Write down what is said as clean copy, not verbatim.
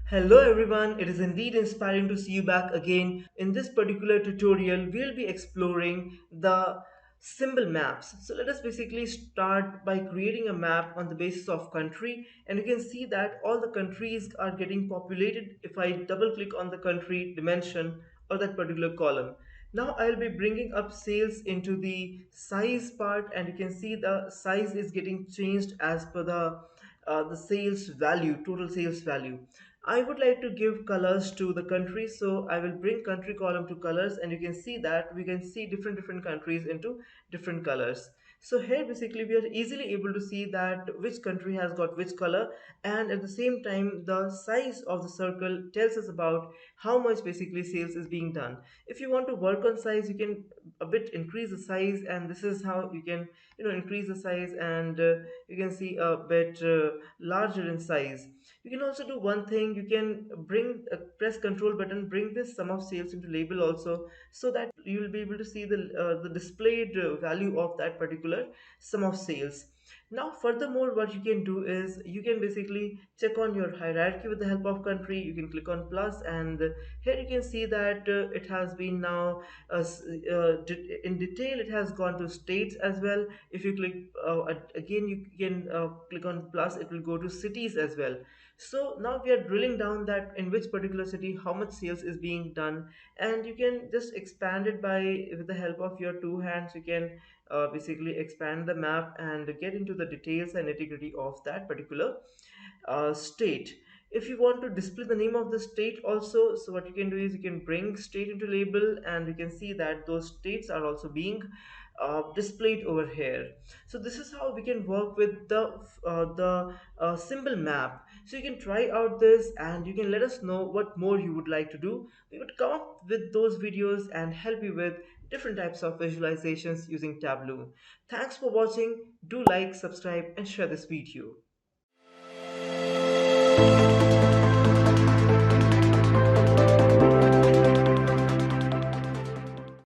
Hello everyone, it is indeed inspiring to see you back again. In this particular tutorial, we'll be exploring the symbol maps. So let us basically start by creating a map on the basis of country, and you can see that all the countries are getting populated if I double click on the country dimension or that particular column. Now I'll be bringing up sales into the size part, and you can see the size is getting changed as per the sales value, total sales value. I would like to give colors to the country, so I will bring country column to colors, and you can see that we can see different countries into different colors. So here basically we are easily able to see that which country has got which color, and at the same time the size of the circle tells us about how much basically sales is being done. If you want to work on size, you can a bit increase the size, and this is how you can increase the size, and you can see a bit larger in size. You can also do one thing. You can bring press control button, bring this sum of sales into label also, so that you will be able to see the displayed value of that particular sum of sales. Now furthermore, what you can do is you can basically check on your hierarchy with the help of country. You can click on plus, and here you can see that it has been now in detail. It has gone to states as well. If you click again, you can click on plus, it will go to cities as well. So now we are drilling down that in which particular city how much sales is being done, and you can just expand it by with the help of your two hands. You can basically expand the map and get into the details and nitty-gritty of that particular state. If you want to display the name of the state also, so what you can do is you can bring state into label, and you can see that those states are also being displayed over here. So this is how we can work with the symbol map. So you can try out this, and you can let us know what more you would like to do. We would come up with those videos and help you with different types of visualizations using Tableau. Thanks for watching. Do like, subscribe, and share this video.